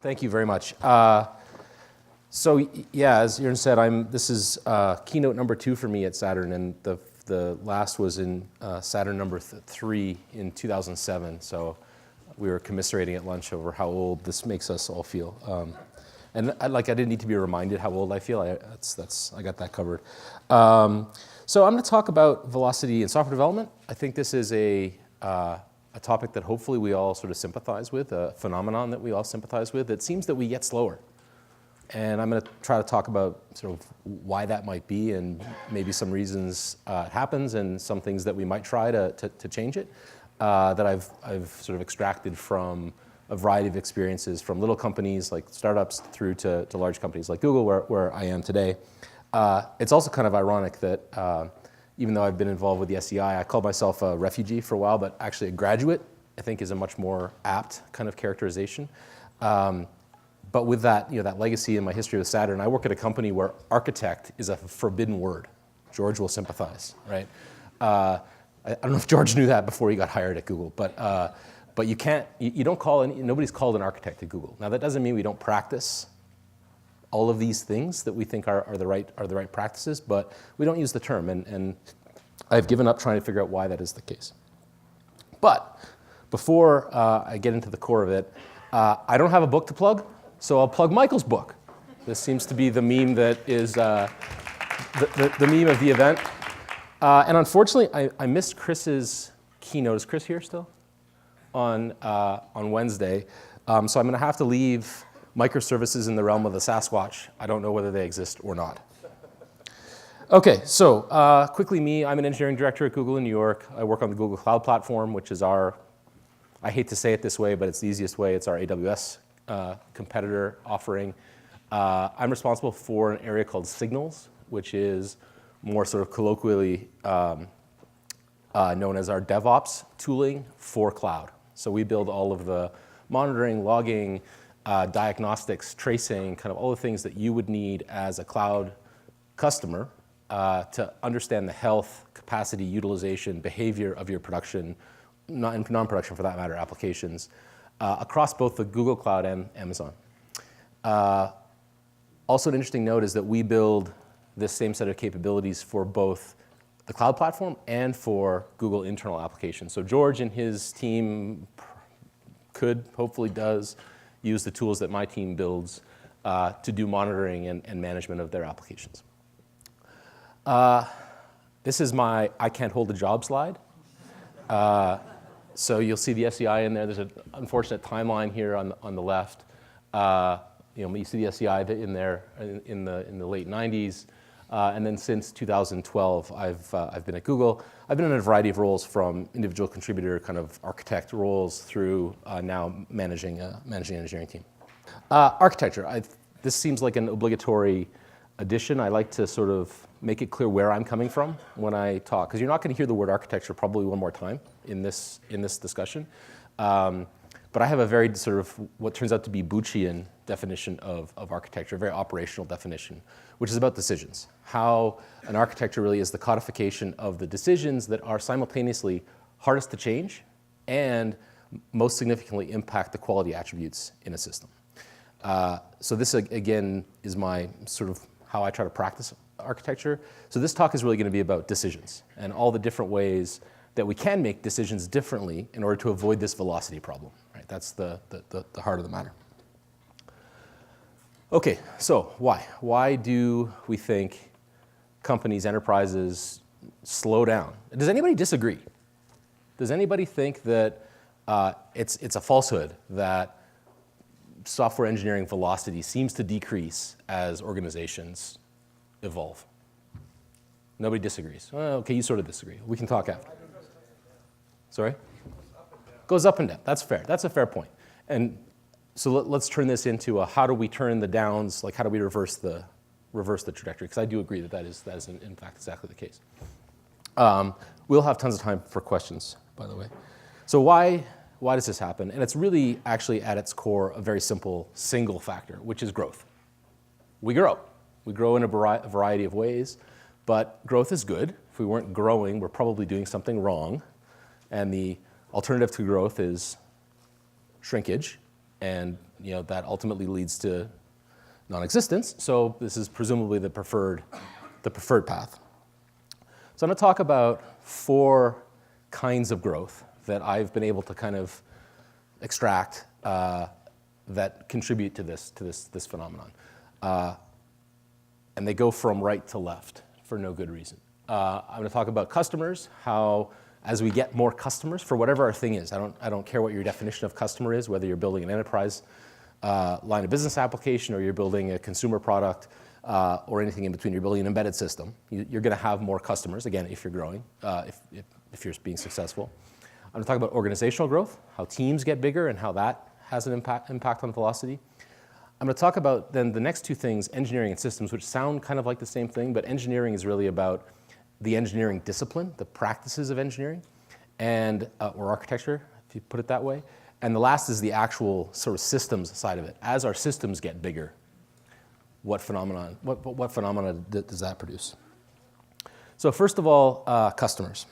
Thank you very much. So yeah, as Jeromy said, this is keynote number 2 for me at Saturn, and the last was in Saturn number 3 in 2007. So we were commiserating at lunch over how old this makes us all feel. And I didn't need to be reminded how old I feel. I got that covered. So I'm going to talk about velocity in software development. I think this is a topic that hopefully we all sort of sympathize with, a phenomenon that we all sympathize with. It seems that we get slower. And I'm going to try to talk about sort of why that might be and maybe some reasons it happens and some things that we might try to change it that I've sort of extracted from a variety of experiences from little companies like startups through to large companies like Google where I am today. It's also kind of ironic that even though I've been involved with the SEI, I called myself a refugee for a while, but actually a graduate, I think, is a much more apt kind of characterization. But with that, that legacy in my history with Saturn, I work at a company where architect is a forbidden word. George will sympathize, right? I don't know if George knew that before he got hired at Google, but you can't, you don't call nobody's called an architect at Google. Now that doesn't mean we don't practice all of these things that we think are the right practices, but we don't use the term, and I've given up trying to figure out why that is the case. But before I get into the core of it, I don't have a book to plug, so I'll plug Michael's book. This seems to be the meme that is the meme of the event. And unfortunately, I missed Chris's keynote. Is Chris here still? On Wednesday. So I'm going to have to leave microservices in the realm of the Sasquatch. I don't know whether they exist or not. Okay, so quickly me, I'm an engineering director at Google in New York. I work on the Google Cloud Platform, which is I hate to say it this way, but it's the easiest way. It's our AWS competitor offering. I'm responsible for an area called Signals, which is more sort of colloquially known as our DevOps tooling for cloud. So we build all of the monitoring, logging, diagnostics, tracing, kind of all the things that you would need as a cloud customer to understand the health, capacity, utilization, behavior of your production, non-production for that matter, applications across both the Google Cloud and Amazon. Also an interesting note is that we build this same set of capabilities for both the cloud platform and for Google internal applications. So George and his team hopefully does, use the tools that my team builds to do monitoring and management of their applications. This is my I can't hold a job slide. So you'll see the SEI in there. There's an unfortunate timeline here on the left. You see the SEI in there in the late 90s. And then since 2012, I've been at Google. I've been in a variety of roles from individual contributor, kind of architect roles through now managing an engineering team. Architecture, this seems like an obligatory addition. I like to sort of make it clear where I'm coming from when I talk, because you're not going to hear the word architecture probably one more time in this discussion. But I have a very sort of what turns out to be Buchian definition of architecture, a very operational definition, which is about decisions. How an architecture really is the codification of the decisions that are simultaneously hardest to change and most significantly impact the quality attributes in a system. So this, again, is my sort of how I try to practice architecture. So this talk is really going to be about decisions and all the different ways that we can make decisions differently in order to avoid this velocity problem. Right? That's the heart of the matter. Okay, so why? Why do we think companies, enterprises slow down? Does anybody disagree? Does anybody think that it's a falsehood that software engineering velocity seems to decrease as organizations evolve? Nobody disagrees. Well, okay, you sort of disagree. We can talk after. Sorry? Goes up and down. That's fair. That's a fair point. And so let's turn this into a how do we turn the downs, like how do we reverse the trajectory? Because I do agree that is in fact exactly the case. We'll have tons of time for questions, by the way. So why does this happen? And it's really actually at its core a very simple single factor, which is growth. We grow. We grow in a variety of ways, but growth is good. If we weren't growing, we're probably doing something wrong. And the alternative to growth is shrinkage. And that ultimately leads to non-existence. So this is presumably the preferred path. So I'm going to talk about 4 kinds of growth that I've been able to kind of extract that contribute to this phenomenon. And they go from right to left for no good reason. I'm going to talk about customers, how as we get more customers for whatever our thing is, I don't care what your definition of customer is, whether you're building an enterprise line of business application or you're building a consumer product or anything in between, you're building an embedded system. You're going to have more customers, again, if you're growing, if you're being successful. I'm going to talk about organizational growth, how teams get bigger and how that has an impact on velocity. I'm going to talk about then the next 2 things, engineering and systems, which sound kind of like the same thing, but engineering is really about the engineering discipline, the practices of engineering, and or architecture, if you put it that way. And the last is the actual sort of systems side of it. As our systems get bigger, what phenomena does that produce? So first of all, customers.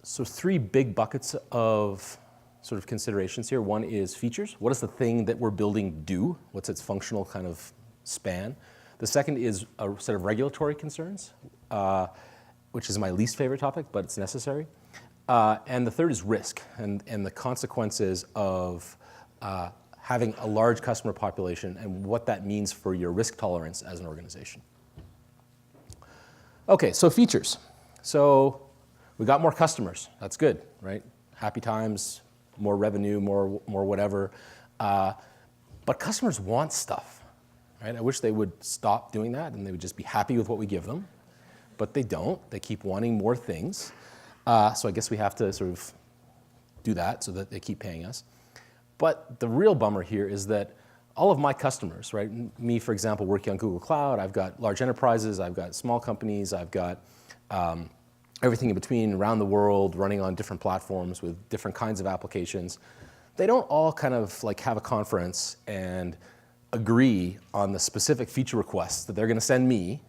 So 3 big buckets of sort of considerations here. One is features. What does the thing that we're building do? What's its functional kind of span? The second is a set of regulatory concerns, which is my least favorite topic, but it's necessary. And the third is risk and the consequences of having a large customer population and what that means for your risk tolerance as an organization. Okay, so features. So we got more customers. That's good, right? Happy times, more revenue, more whatever. But customers want stuff, right? I wish they would stop doing that and they would just be happy with what we give them. But they don't. They keep wanting more things. So I guess we have to sort of do that so that they keep paying us. But the real bummer here is that all of my customers, right? Me, for example, working on Google Cloud, I've got large enterprises, I've got small companies, I've got everything in between around the world running on different platforms with different kinds of applications. They don't all kind of like have a conference and agree on the specific feature requests that they're going to send me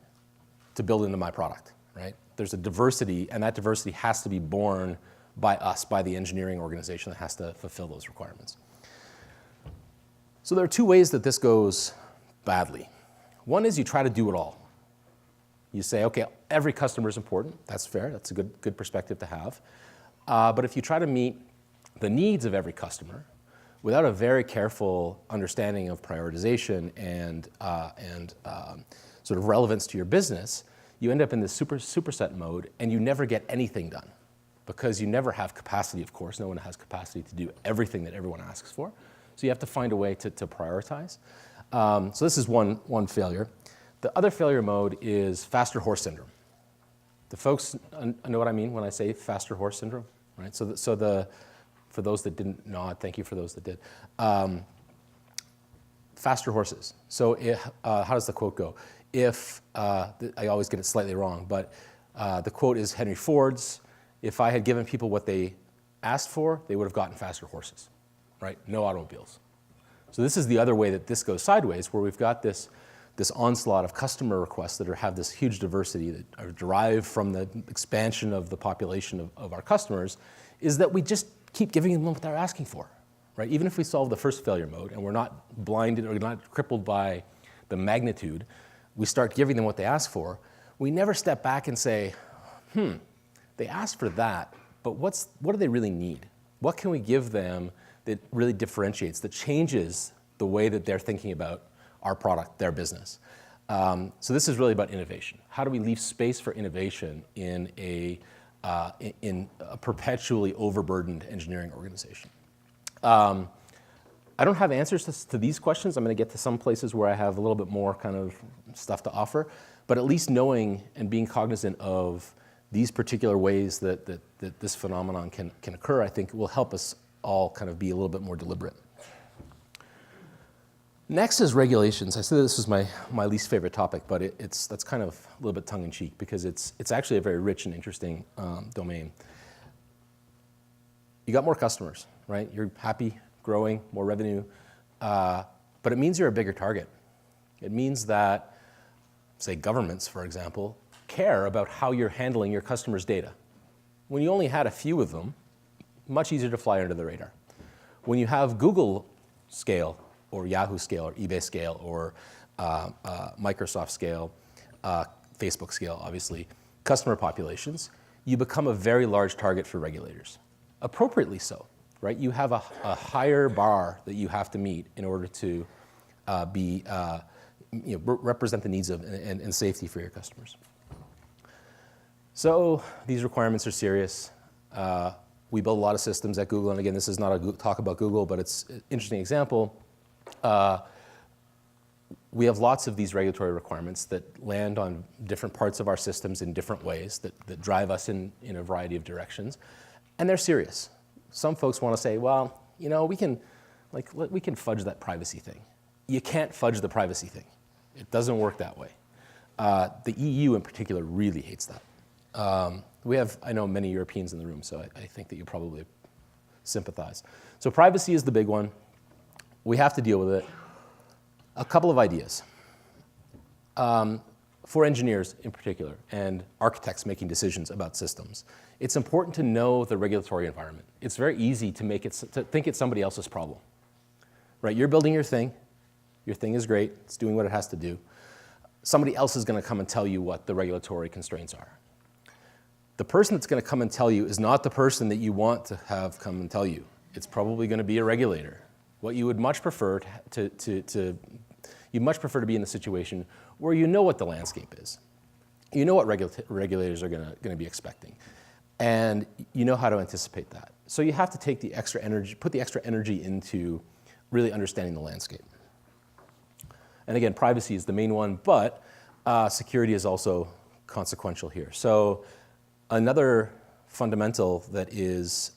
to build into my product, right? There's a diversity, and that diversity has to be borne by us, by the engineering organization that has to fulfill those requirements. So there are 2 ways that this goes badly. One is you try to do it all. You say, okay, every customer is important. That's fair. That's a good perspective to have. But if you try to meet the needs of every customer without a very careful understanding of prioritization and sort of relevance to your business, you end up in this superset mode and you never get anything done because you never have capacity, of course. No one has capacity to do everything that everyone asks for. So you have to find a way to prioritize. So this is one failure. The other failure mode is faster horse syndrome. The folks know what I mean when I say faster horse syndrome, right? For those that didn't nod, thank you for those that did. Faster horses. So how does the quote go? I always get it slightly wrong, but the quote is Henry Ford's. If I had given people what they asked for, they would have gotten faster horses, right? No automobiles. So this is the other way that this goes sideways, where we've got this onslaught of customer requests that have this huge diversity that are derived from the expansion of the population of our customers, is that we just keep giving them what they're asking for, right? Even if we solve the first failure mode and we're not blinded or not crippled by the magnitude, we start giving them what they ask for. We never step back and say, they asked for that, but what do they really need? What can we give them that really differentiates, that changes the way that they're thinking about our product, their business? So this is really about innovation. How do we leave space for innovation in a perpetually overburdened engineering organization? I don't have answers to these questions. I'm going to get to some places where I have a little bit more kind of stuff to offer, but at least knowing and being cognizant of these particular ways that this phenomenon can occur, I think will help us all kind of be a little bit more deliberate. Next is regulations. I said this was my least favorite topic, but that's kind of a little bit tongue-in-cheek because it's actually a very rich and interesting domain. You got more customers, right? You're happy, growing, more revenue, but it means you're a bigger target. It means that, say, governments, for example, care about how you're handling your customers' data. When you only had a few of them, much easier to fly under the radar. When you have Google scale, or Yahoo scale, or eBay scale, or Microsoft scale, Facebook scale, obviously, customer populations, you become a very large target for regulators. Appropriately so, right? You have a higher bar that you have to meet in order to represent the needs of and safety for your customers. So these requirements are serious. We build a lot of systems at Google, and again, this is not a talk about Google, but it's an interesting example. We have lots of these regulatory requirements that land on different parts of our systems in different ways that drive us in a variety of directions, and they're serious. Some folks want to say, well, we can fudge that privacy thing. You can't fudge the privacy thing. It doesn't work that way. The EU in particular really hates that. I know many Europeans in the room, so I think that you probably sympathize. So privacy is the big one. We have to deal with it. A couple of ideas. For engineers in particular, and architects making decisions about systems, it's important to know the regulatory environment. It's very easy to think it's somebody else's problem. Right? You're building your thing. Your thing is great. It's doing what it has to do. Somebody else is going to come and tell you what the regulatory constraints are. The person that's going to come and tell you is not the person that you want to have come and tell you. It's probably going to be a regulator. What you would much prefer you'd much prefer to be in a situation where you know what the landscape is. You know what regulators are going to be expecting, and you know how to anticipate that. So you have to take the extra energy, put the extra energy into really understanding the landscape. And again, privacy is the main one, but security is also consequential here. So another fundamental that is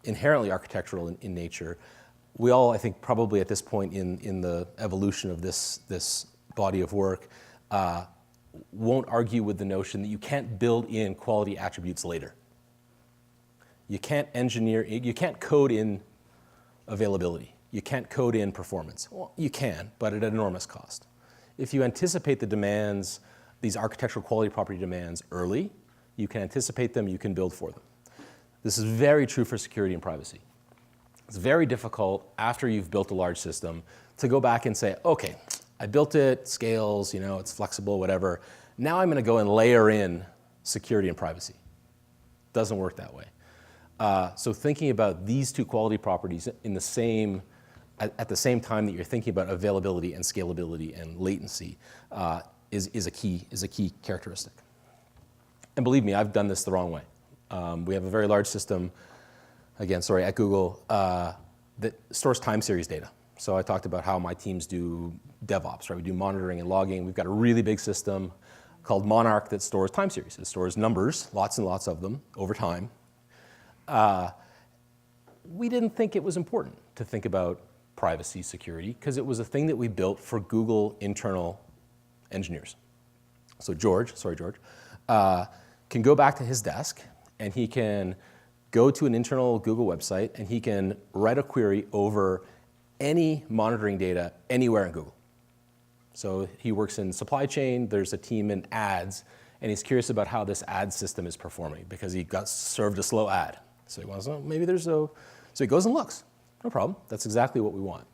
inherently architectural in nature, we all, I think, probably at this point in the evolution of this body of work, won't argue with the notion that you can't build in quality attributes later. You can't code in availability. You can't code in performance. Well, you can, but at an enormous cost. If you anticipate the demands, these architectural quality property demands early, you can anticipate them, you can build for them. This is very true for security and privacy. It's very difficult after you've built a large system to go back and say, okay, I built it, scales, it's flexible, whatever. Now I'm going to go and layer in security and privacy. Doesn't work that way. So thinking about these two quality properties at the same time that you're thinking about availability and scalability and latency is a key characteristic. And believe me, I've done this the wrong way. We have a very large system, at Google, that stores time series data. So I talked about how my teams do DevOps, right? We do monitoring and logging. We've got a really big system called Monarch that stores time series. It stores numbers, lots and lots of them, over time. We didn't think it was important to think about privacy, security, because it was a thing that we built for Google internal engineers. So George, can go back to his desk, and he can go to an internal Google website, and he can write a query over any monitoring data anywhere in Google. So he works in supply chain, there's a team in ads, and he's curious about how this ad system is performing because he got served a slow ad. So he wants to know, maybe there's so he goes and looks. No problem, that's exactly what we want.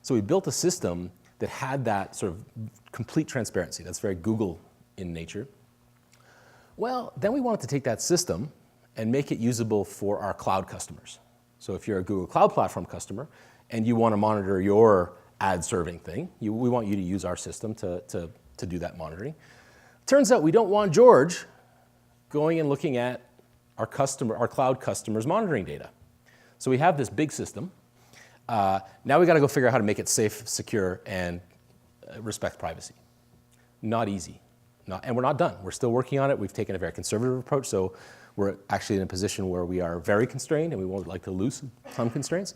So we built a system that had that sort of complete transparency. That's very Google in nature. Well, then we wanted to take that system and make it usable for our cloud customers. So if you're a Google Cloud Platform customer and you want to monitor your ad serving thing, we want you to use our system to do that monitoring. Turns out we don't want George going and looking at our cloud customers' monitoring data. So we have this big system. Now we got to go figure out how to make it safe, secure, and respect privacy. Not easy. And we're not done. We're still working on it. We've taken a very conservative approach, so we're actually in a position where we are very constrained, and we won't like to lose some constraints.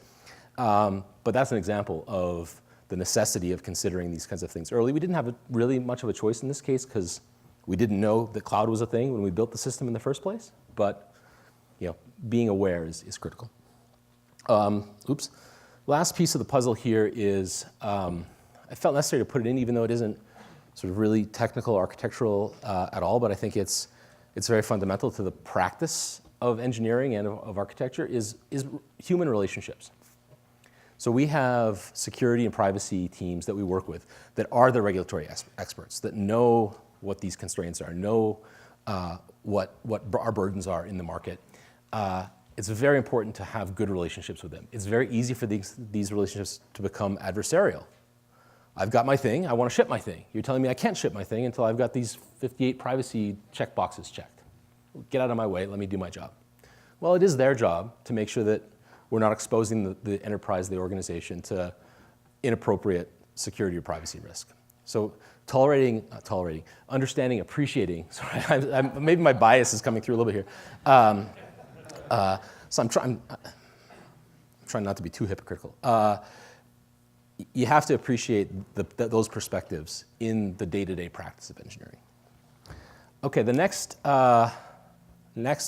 But that's an example of the necessity of considering these kinds of things early. We didn't have really much of a choice in this case because we didn't know that cloud was a thing when we built the system in the first place. But being aware is critical. Last piece of the puzzle here is I felt necessary to put it in, even though it isn't sort of really technical, architectural at all, but I think it's very fundamental to the practice of engineering and of architecture is human relationships. So we have security and privacy teams that we work with that are the regulatory experts, that know what these constraints are, know what our burdens are in the market. It's very important to have good relationships with them. It's very easy for these relationships to become adversarial. I've got my thing, I want to ship my thing. You're telling me I can't ship my thing until I've got these 58 privacy checkboxes checked. Get out of my way, let me do my job. Well, it is their job to make sure that we're not exposing the enterprise, the organization, to inappropriate security or privacy risk. So understanding, appreciating, sorry, maybe my bias is coming through a little bit here. So I'm trying not to be too hypocritical. You have to appreciate those perspectives in the day-to-day practice of engineering. Okay, the next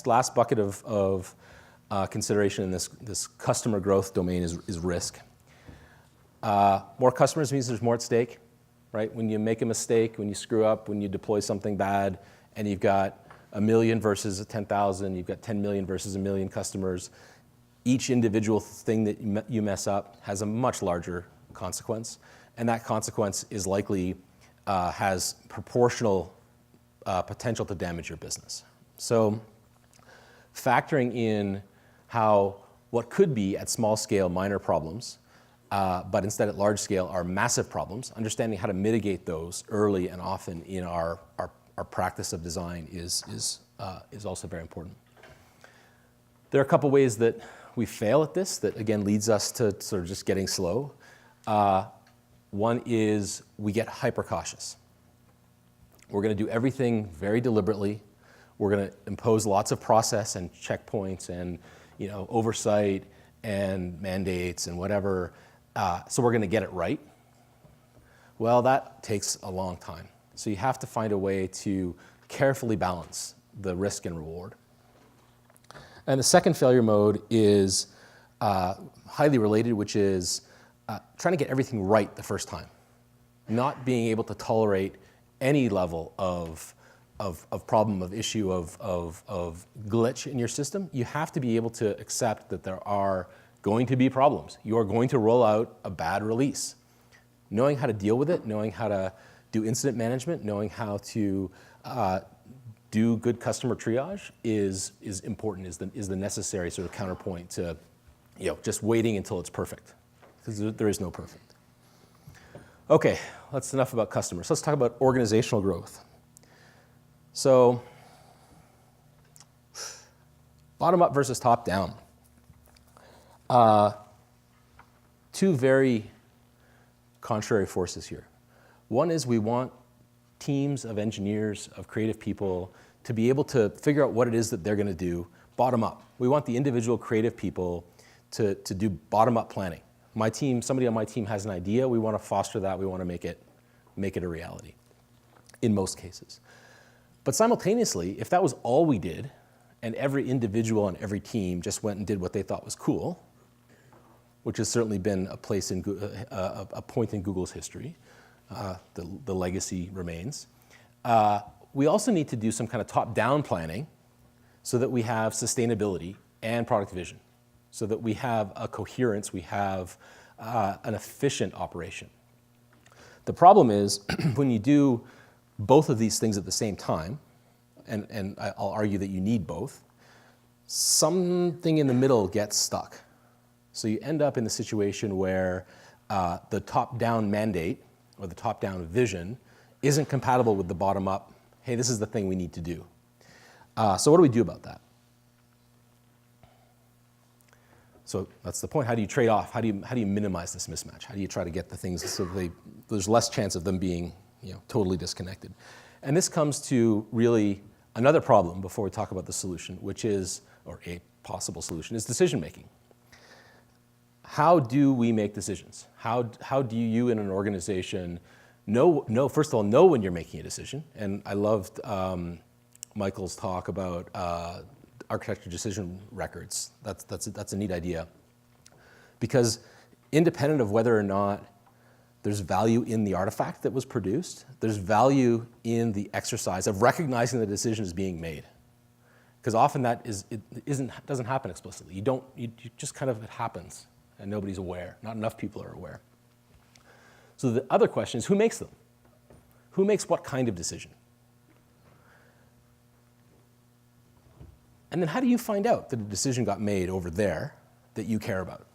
last bucket of consideration in this customer growth domain is risk. More customers means there's more at stake, right? When you make a mistake, when you screw up, when you deploy something bad, and you've got 1 million versus 10,000, you've got 10 million versus 1 million customers, each individual thing that you mess up has a much larger consequence, and that consequence is likely has proportional potential to damage your business. So factoring in how what could be at small scale minor problems, but instead at large scale are massive problems, understanding how to mitigate those early and often in our practice of design is also very important. There are a couple ways that we fail at this that again leads us to sort of just getting slow. One is we get hyper cautious. We're going to do everything very deliberately. We're going to impose lots of process and checkpoints and oversight and mandates and whatever. So we're going to get it right. Well, that takes a long time. So you have to find a way to carefully balance the risk and reward. And the second failure mode is highly related, which is trying to get everything right the first time. Not being able to tolerate any level of problem, of issue, of glitch in your system. You have to be able to accept that there are going to be problems. You are going to roll out a bad release. Knowing how to deal with it, knowing how to do incident management, knowing how to do good customer triage is important, is the necessary sort of counterpoint to just waiting until it's perfect, because there is no perfect. Okay, that's enough about customers. Let's talk about organizational growth. So, bottom up versus top down. Two very contrary forces here. One is we want teams of engineers, of creative people to be able to figure out what it is that they're going to do bottom up. We want the individual creative people to do bottom up planning. My team, somebody on my team has an idea, we want to foster that, we want to make it a reality in most cases. But simultaneously, if that was all we did, and every individual on every team just went and did what they thought was cool, which has certainly been a point in Google's history, the legacy remains. We also need to do some kind of top-down planning so that we have sustainability and product vision, so that we have a coherence, we have an efficient operation. The problem is when you do both of these things at the same time, and I'll argue that you need both, something in the middle gets stuck. So you end up in the situation where the top-down mandate or the top-down vision isn't compatible with the bottom-up, hey, this is the thing we need to do. So what do we do about that? So that's the point. How do you trade off? How do you minimize this mismatch? How do you try to get the things so there's less chance of them being totally disconnected? And this comes to really another problem before we talk about the solution, which is, or a possible solution, is decision making. How do we make decisions? How do you in an organization first of all, know when you're making a decision? And I loved Michael's talk about architecture decision records. That's a neat idea. Because independent of whether or not there's value in the artifact that was produced, there's value in the exercise of recognizing the decision is being made. Because often doesn't happen explicitly. You just kind of, it happens, and nobody's aware. Not enough people are aware. So the other question is, who makes them? Who makes what kind of decision? And then how do you find out that a decision got made over there that you care about?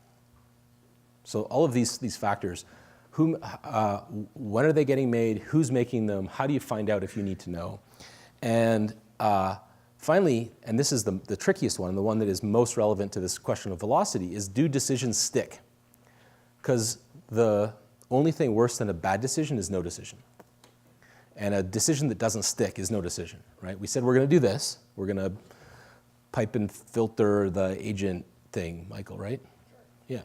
So all of these factors, when are they getting made? Who's making them? How do you find out if you need to know? And finally, and this is the trickiest one, and the one that is most relevant to this question of velocity, is do decisions stick? Because the only thing worse than a bad decision is no decision. And a decision that doesn't stick is no decision, right? We said we're going to do this. We're going to pipe and filter the agent thing, Michael, right? Yeah.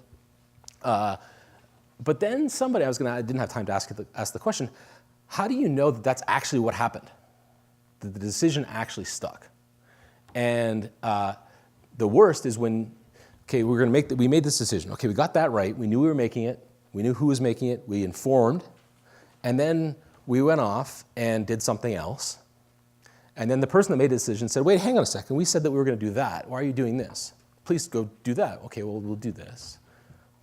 But then I didn't have time to ask the question, how do you know that that's actually what happened? That the decision actually stuck? And the worst is when, okay, we made this decision. Okay, we got that right. We knew we were making it. We knew who was making it. We informed. And then we went off and did something else. And then the person that made the decision said, wait, hang on a second. We said that we were going to do that. Why are you doing this? Please go do that. Okay, well, we'll do this.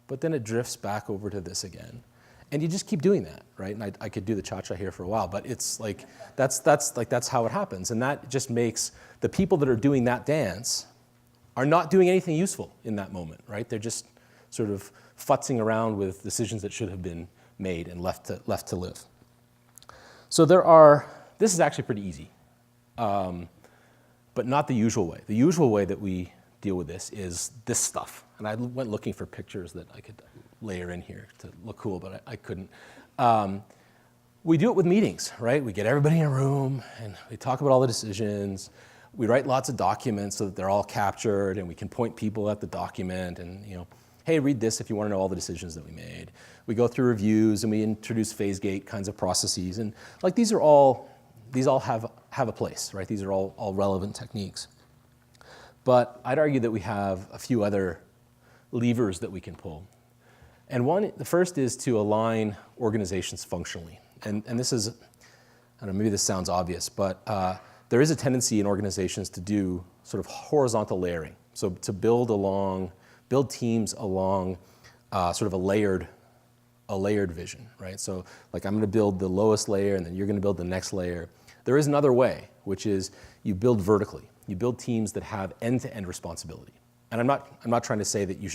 But then it drifts back over to this again. And you just keep doing that, right? And I could do the cha-cha here for a while, but it's like, that's how it happens. And that just makes the people that are doing that dance are not doing anything useful in that moment, right? They're just sort of futzing around with decisions that should have been made and left to live. So this is actually pretty easy, but not the usual way. The usual way that we deal with this is this stuff. And I went looking for pictures that I could layer in here to look cool, but I couldn't. We do it with meetings, right? We get everybody in a room and we talk about all the decisions. We write lots of documents so that they're all captured and we can point people at the document and, hey, read this if you want to know all the decisions that we made. We go through reviews and we introduce phase gate kinds of processes. And like these all have a place, right? These are all relevant techniques. But I'd argue that we have a few other levers that we can pull. And the first is to align organizations functionally. And this is, I don't know, maybe this sounds obvious, but there is a tendency in organizations to do sort of horizontal layering. So to build teams along sort of a layered vision, right? So like I'm going to build the lowest layer and then you're going to build the next layer. There is another way, which is you build vertically. You build teams that have end-to-end responsibility. And I'm not trying to say that you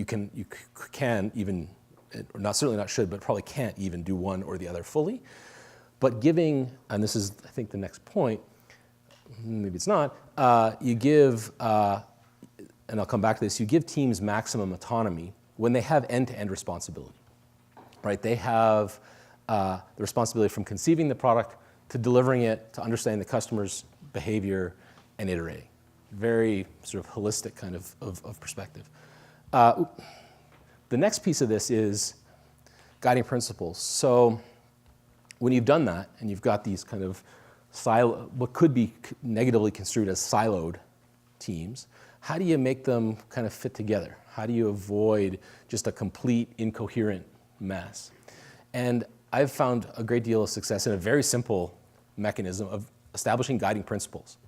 can even, or not certainly not should, but probably can't even do one or the other fully. But giving, and this is I think the next point, maybe it's not, you give, and I'll come back to this, you give teams maximum autonomy when they have end-to-end responsibility, right? They have the responsibility from conceiving the product to delivering it, to understanding the customer's behavior and iterating. Very sort of holistic kind of perspective. The next piece of this is guiding principles. So when you've done that and you've got these kind of what could be negatively construed as siloed teams, how do you make them kind of fit together? How do you avoid just a complete incoherent mess? And I've found a great deal of success in a very simple mechanism of establishing guiding principles.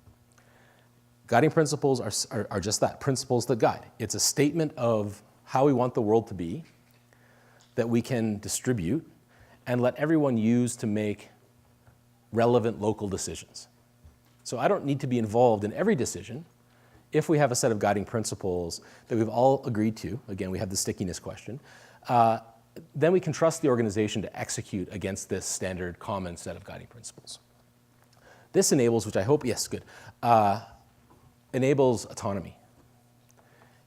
Guiding principles are just that, principles that guide. It's a statement of how we want the world to be that we can distribute and let everyone use to make relevant local decisions. So I don't need to be involved in every decision if we have a set of guiding principles that we've all agreed to. Again, we have the stickiness question. Then we can trust the organization to execute against this standard common set of guiding principles. This enables, which I hope, yes, good, enables autonomy.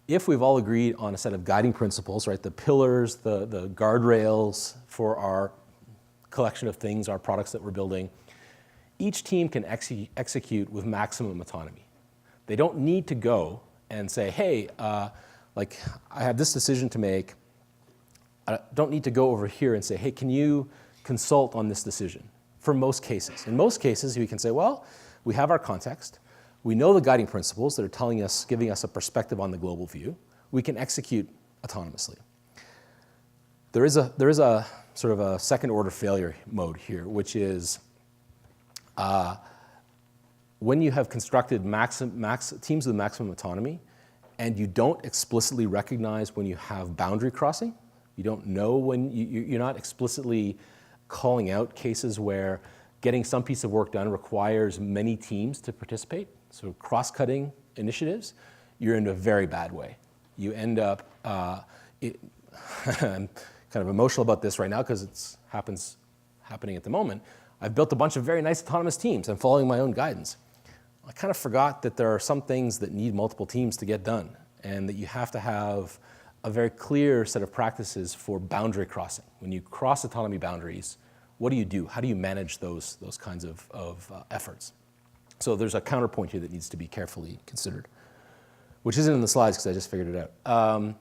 If we've all agreed on a set of guiding principles, right, the pillars, the guardrails for our collection of things, our products that we're building, each team can execute with maximum autonomy. They don't need to go and say, hey, like I have this decision to make. I don't need to go over here and say, hey, can you consult on this decision? For most cases. In most cases, we can say, well, we have our context. We know the guiding principles that are giving us a perspective on the global view. We can execute autonomously. There is a sort of a second order failure mode here, which is when you have constructed teams with maximum autonomy, and you don't explicitly recognize when you have boundary crossing, you don't know when you're not explicitly calling out cases where getting some piece of work done requires many teams to participate, so cross-cutting initiatives, you're in a very bad way. You end up, I'm kind of emotional about this right now because it's happening at the moment. I've built a bunch of very nice autonomous teams. I'm following my own guidance. I kind of forgot that there are some things that need multiple teams to get done, and that you have to have a very clear set of practices for boundary crossing. When you cross autonomy boundaries, what do you do? How do you manage those kinds of efforts? So there's a counterpoint here that needs to be carefully considered, which isn't in the slides because I just figured it out.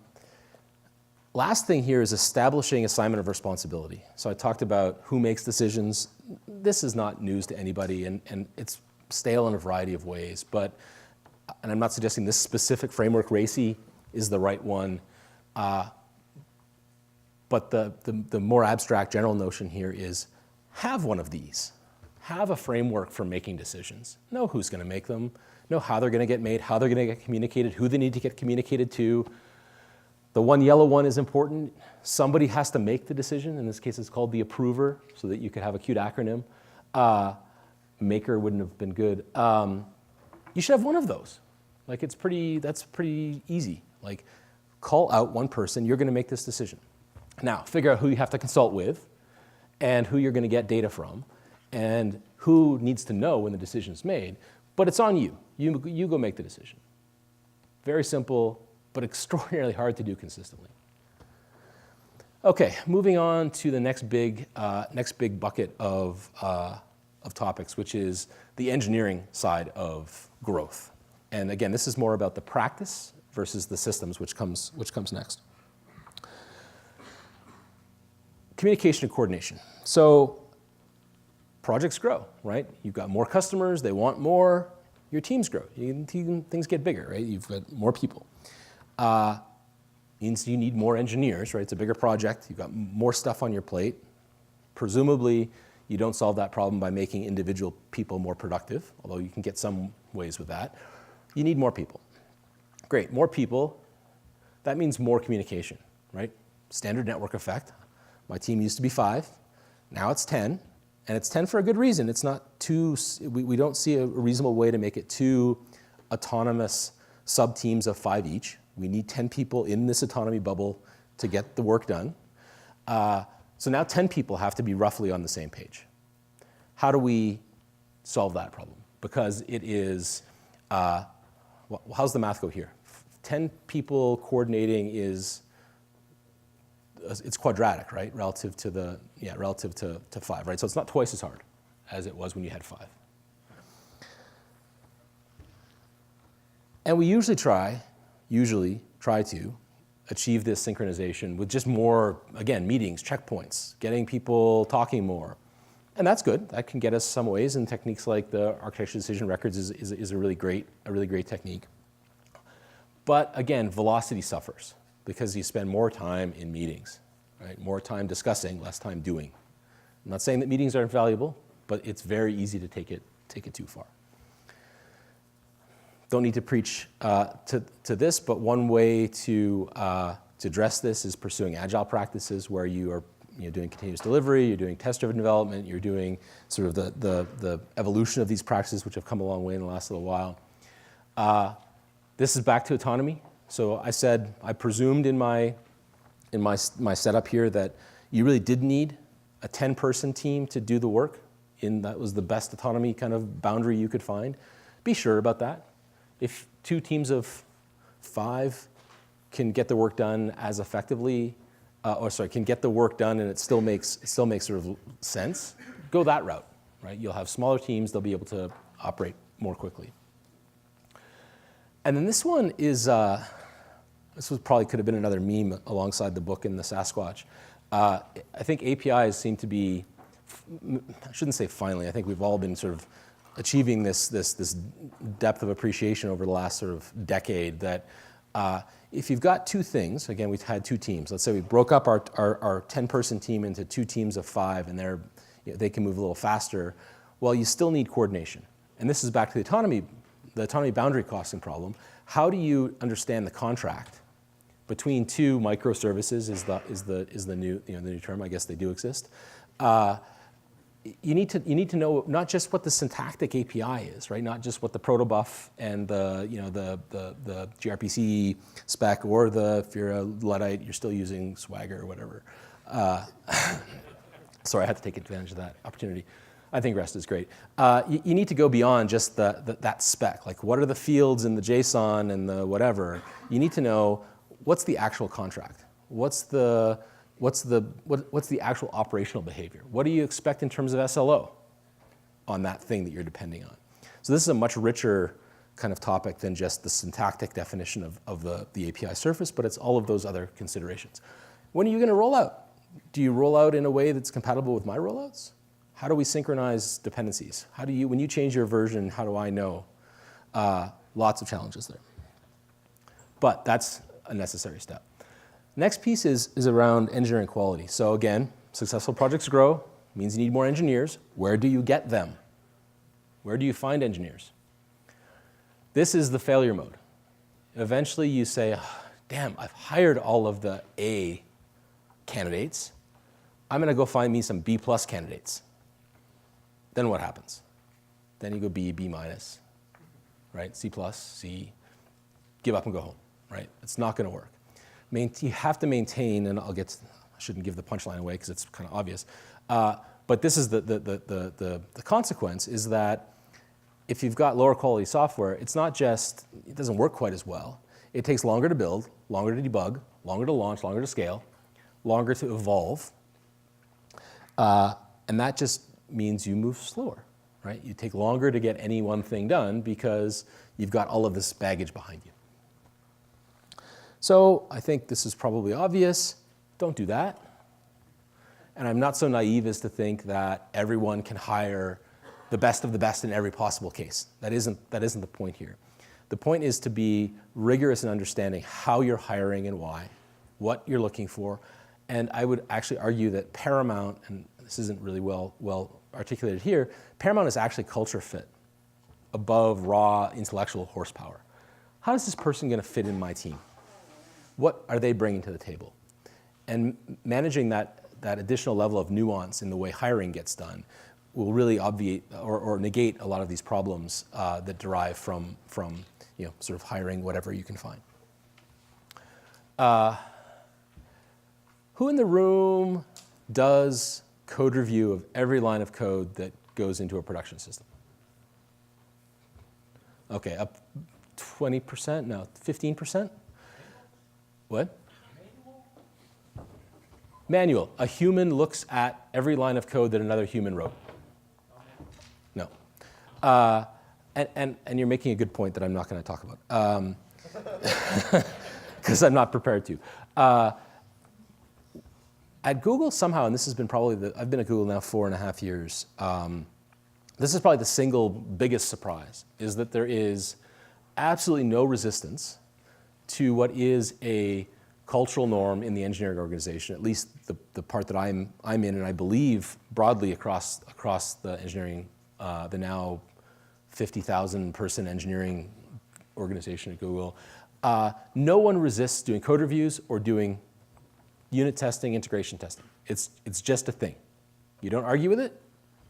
Last thing here is establishing assignment of responsibility. So I talked about who makes decisions. This is not news to anybody, and it's stale in a variety of ways, and I'm not suggesting this specific framework, RACI, is the right one, but the more abstract general notion here is have one of these. Have a framework for making decisions. Know who's going to make them, know how they're going to get made, how they're going to get communicated, who they need to get communicated to. The one yellow one is important. Somebody has to make the decision. In this case, it's called the approver, so that you could have a cute acronym. Maker wouldn't have been good. You should have one of those. Like that's pretty easy. Like call out one person, you're going to make this decision. Now, figure out who you have to consult with and who you're going to get data from and who needs to know when the decision is made, but it's on you. You go make the decision. Very simple, but extraordinarily hard to do consistently. Okay, moving on to the next big bucket of topics, which is the engineering side of growth. And again, this is more about the practice versus the systems, which comes next. Communication and coordination. So projects grow, right? You've got more customers, they want more, your teams grow. Things get bigger, right? You've got more people. Means you need more engineers, right? It's a bigger project, you've got more stuff on your plate. Presumably, you don't solve that problem by making individual people more productive, although you can get some ways with that. You need more people. Great, more people, that means more communication, right? Standard network effect. My team used to be 5, now it's 10, and it's 10 for a good reason. It's not too, we don't see a reasonable way to make it 2 autonomous sub-teams of 5 each. We need 10 people in this autonomy bubble to get the work done. So now 10 people have to be roughly on the same page. How do we solve that problem? Because it is, how's the math go here? 10 people coordinating it's quadratic, right? Relative to 5, right? So it's not twice as hard as it was when you had 5. And we usually try to achieve this synchronization with just more, again, meetings, checkpoints, getting people talking more. And that's good. That can get us some ways, and techniques like the architecture decision records is a really great technique. But again, velocity suffers because you spend more time in meetings, right? More time discussing, less time doing. I'm not saying that meetings are invaluable, but it's very easy to take it too far. Don't need to preach to this, but one way to address this is pursuing agile practices where you are doing continuous delivery, you're doing test-driven development, you're doing sort of the evolution of these practices, which have come a long way in the last little while. This is back to autonomy. So I said, I presumed in my setup here that you really did need a 10-person team to do the work. That was the best autonomy kind of boundary you could find. Be sure about that. If 2 teams of 5 can get the work done as effectively, can get the work done and it still makes sort of sense, go that route, right? You'll have smaller teams, they'll be able to operate more quickly. And then this one is, probably could have been another meme alongside the book and the Sasquatch. I think APIs seem to be, I shouldn't say finally, I think we've all been sort of achieving this depth of appreciation over the last sort of decade that if you've got 2 things, again, we've had 2 teams. Let's say we broke up our 10-person team into 2 teams of 5 and they can move a little faster. Well, you still need coordination. and this is back to the autonomy boundary crossing problem. How do you understand the contract between two microservices? Is the new term? I guess they do exist. You need to know not just what the syntactic API is, right? Not just what the protobuf and the gRPC spec, or if you're a Luddite, you're still using Swagger or whatever. Sorry, I had to take advantage of that opportunity. I think REST is great. You need to go beyond just that spec. Like, what are the fields in the JSON and the whatever? You need to know what's the actual contract. What's the actual operational behavior? What do you expect in terms of SLO on that thing that you're depending on? So this is a much richer kind of topic than just the syntactic definition of the API surface, but it's all of those other considerations. When are you going to roll out? Do you roll out in a way that's compatible with my rollouts? How do we synchronize dependencies? When you change your version, how do I know? Lots of challenges there. But that's a necessary step. Next piece is around engineering quality. So again, successful projects grow, means you need more engineers. Where do you get them? Where do you find engineers? This is the failure mode. Eventually you say, oh, damn, I've hired all of the A candidates. I'm going to go find me some B+ candidates. Then what happens? Then you go B, B-, right? C+, C, give up and go home, right? It's not going to work. You have to maintain, and I shouldn't give the punchline away because it's kind of obvious, but this is the consequence is that if you've got lower quality software, it's not just, it doesn't work quite as well. It takes longer to build, longer to debug, longer to launch, longer to scale, longer to evolve, and that just means you move slower, right? You take longer to get any one thing done because you've got all of this baggage behind you. So I think this is probably obvious. Don't do that. And I'm not so naive as to think that everyone can hire the best of the best in every possible case. That isn't the point here. The point is to be rigorous in understanding how you're hiring and why, what you're looking for. And I would actually argue that paramount, and this isn't really well articulated here, paramount is actually culture fit above raw intellectual horsepower. How is this person going to fit in my team? What are they bringing to the table? And managing that additional level of nuance in the way hiring gets done will really obviate or negate a lot of these problems that derive from sort of hiring whatever you can find. Who in the room does code review of every line of code that goes into a production system? Okay, up 20%? No, 15%? What? Manual. A human looks at every line of code that another human wrote. No. And you're making a good point that I'm not going to talk about, because I'm not prepared to. At Google, somehow, and this has been probably I've been at Google now 4.5 years, this is probably the single biggest surprise, is that there is absolutely no resistance to what is a cultural norm in the engineering organization, at least the part that I'm in, and I believe broadly across the engineering, the now 50,000 person engineering organization at Google. No one resists doing code reviews or doing unit testing, integration testing. It's just a thing. You don't argue with it,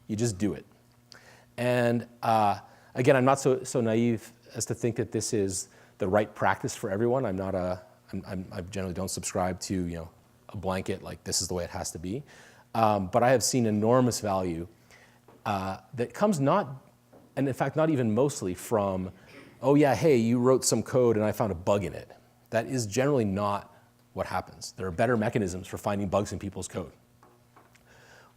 you just do it. And again, I'm not so naive as to think that this is the right practice for everyone. I generally don't subscribe to a blanket like this is the way it has to be. But I have seen enormous value that comes not, and in fact not even mostly from, oh yeah, hey, you wrote some code and I found a bug in it. That is generally not what happens. There are better mechanisms for finding bugs in people's code.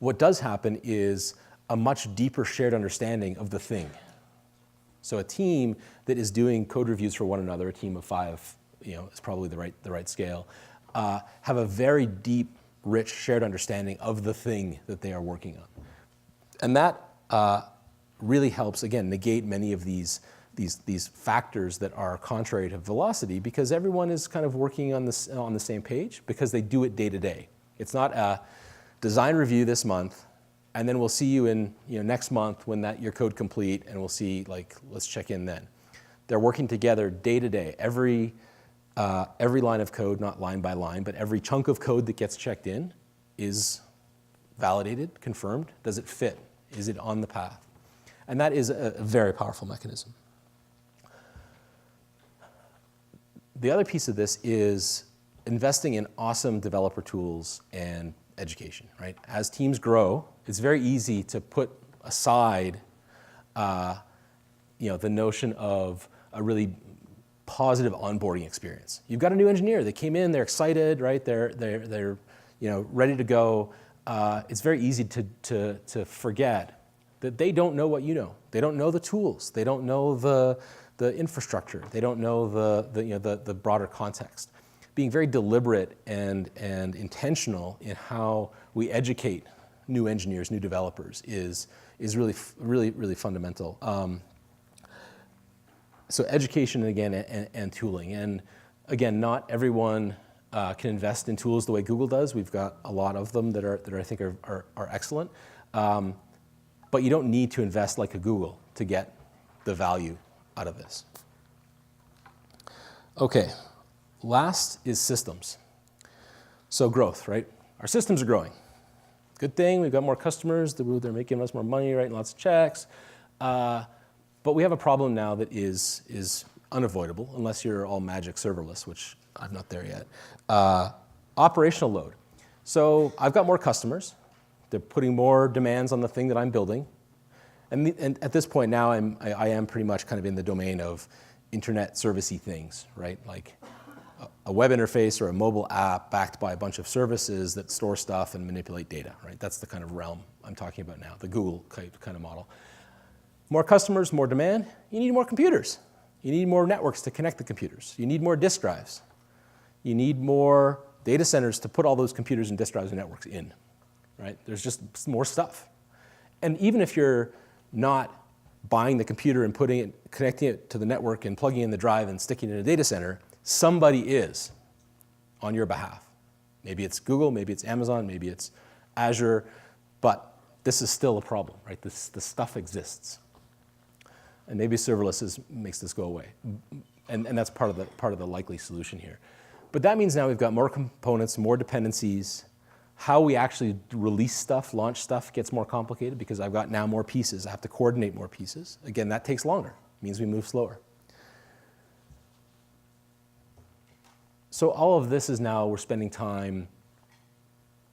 What does happen is a much deeper shared understanding of the thing. So a team that is doing code reviews for one another, a team of 5, is probably the right scale, have a very deep, rich, shared understanding of the thing that they are working on. And that really helps, again, negate many of these factors that are contrary to velocity, because everyone is kind of working on the same page because they do it day to day. It's not a design review this month, and then we'll see you in next month when your code complete, and we'll see, like, let's check in then. They're working together day to day. Every line of code, not line by line, but every chunk of code that gets checked in is validated, confirmed. Does it fit? Is it on the path? And that is a very powerful mechanism. The other piece of this is investing in awesome developer tools and education, right? As teams grow, it's very easy to put aside the notion of a really positive onboarding experience. You've got a new engineer. They came in, they're excited, right? They're ready to go. It's very easy to forget that they don't know what you know. They don't know the tools. They don't know the infrastructure. They don't know the broader context. Being very deliberate and intentional in how we educate new engineers, new developers is really fundamental. So education again and tooling. And again, not everyone can invest in tools the way Google does. We've got a lot of them that I think are excellent. But you don't need to invest like a Google to get the value out of this. Okay, last is systems. So growth, right? Our systems are growing. Good thing, we've got more customers, they're making us more money, writing lots of checks. But we have a problem now that is unavoidable, unless you're all magic serverless, which I'm not there yet. Operational load. So I've got more customers. They're putting more demands on the thing that I'm building. And at this point now, I am pretty much kind of in the domain of internet servicey things, right? Like a web interface or a mobile app backed by a bunch of services that store stuff and manipulate data, right? That's the kind of realm I'm talking about now, the Google kind of model. More customers, more demand, you need more computers. You need more networks to connect the computers. You need more disk drives. You need more data centers to put all those computers and disk drives and networks in, right? There's just more stuff. And even if you're not buying the computer and connecting it to the network and plugging in the drive and sticking it in a data center, somebody is on your behalf. Maybe it's Google, maybe it's Amazon, maybe it's Azure, but this is still a problem, right? The stuff exists. And maybe serverless makes this go away. And that's part of the likely solution here. But that means now we've got more components, more dependencies. How we actually release stuff, launch stuff gets more complicated because I've got now more pieces. I have to coordinate more pieces. Again, that takes longer. It means we move slower. So all of this is now we're spending time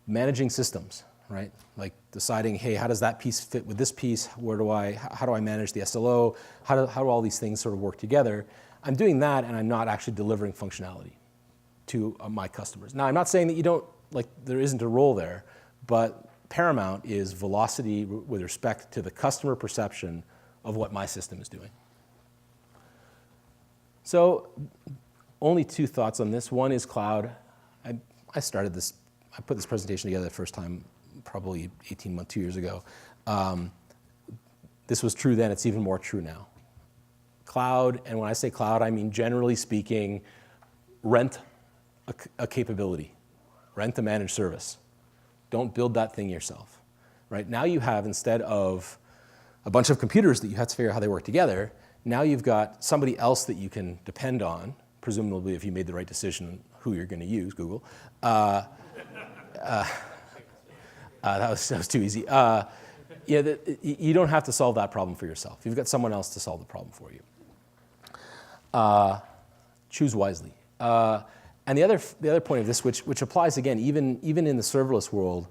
managing systems, right? Like deciding, hey, how does that piece fit with this piece? How do I manage the SLO? How do all these things sort of work together? I'm doing that and I'm not actually delivering functionality to my customers. Now, I'm not saying that you don't, like there isn't a role there, but paramount is velocity with respect to the customer perception of what my system is doing. So only two thoughts on this. One is cloud. I put this presentation together the first time probably 18 months, 2 years ago. This was true then, it's even more true now. Cloud, and when I say cloud, I mean generally speaking, rent a capability. Rent a managed service. Don't build that thing yourself. Right? Now you have, instead of a bunch of computers that you have to figure out how they work together, now you've got somebody else that you can depend on, presumably if you made the right decision who you're going to use, Google. That was too easy. You don't have to solve that problem for yourself. You've got someone else to solve the problem for you. Choose wisely. And the other point of this, which applies again, even in the serverless world,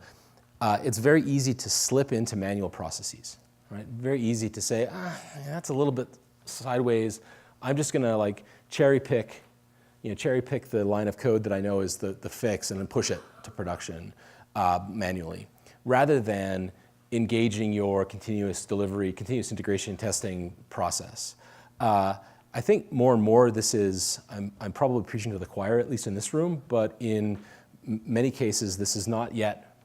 it's very easy to slip into manual processes, right? Very easy to say, that's a little bit sideways. I'm just going to like cherry pick the line of code that I know is the fix and then push it to production manually, rather than engaging your continuous delivery, continuous integration testing process. I think more and more this is, I'm probably preaching to the choir, at least in this room, but in many cases this is not yet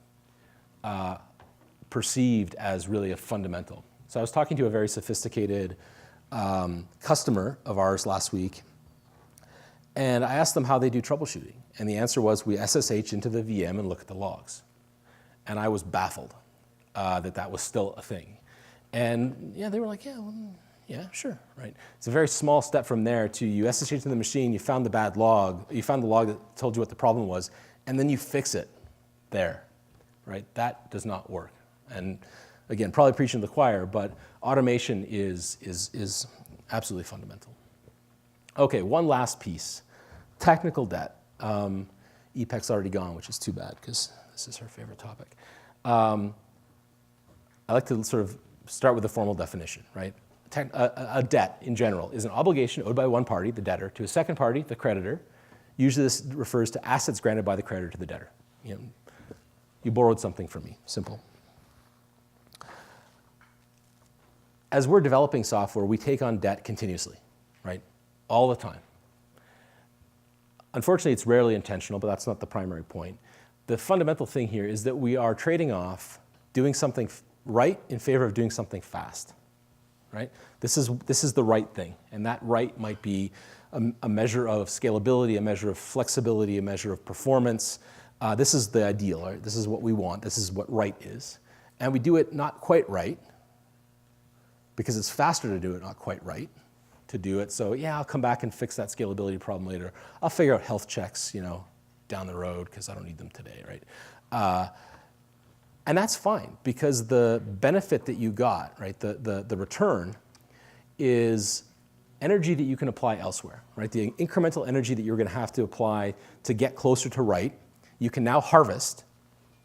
perceived as really a fundamental. So I was talking to a very sophisticated customer of ours last week, and I asked them how they do troubleshooting. And the answer was, we SSH into the VM and look at the logs. And I was baffled. that was still a thing. And yeah, they were like, yeah, well, yeah, sure, right? It's a very small step from there to you SSH to the machine, you found the bad log, you found the log that told you what the problem was, and then you fix it there, right? That does not work. And again, probably preaching to the choir, but automation is absolutely fundamental. Okay, one last piece, technical debt. EPEC's already gone, which is too bad because this is her favorite topic. I like to sort of start with the formal definition, right? A debt, in general, is an obligation owed by one party, the debtor, to a second party, the creditor. Usually this refers to assets granted by the creditor to the debtor. You borrowed something from me, simple. As we're developing software, we take on debt continuously, right? All the time. Unfortunately, it's rarely intentional, but that's not the primary point. The fundamental thing here is that we are trading off doing something right in favor of doing something fast. Right? This is the right thing, and that right might be a measure of scalability, a measure of flexibility, a measure of performance. This is the ideal, right? This is what we want. This is what right is. And we do it not quite right because it's faster to do it not quite right to do it. So yeah, I'll come back and fix that scalability problem later. I'll figure out health checks, down the road because I don't need them today, right? And that's fine because the benefit that you got, right, the return is energy that you can apply elsewhere, right? The incremental energy that you're going to have to apply to get closer to right, you can now harvest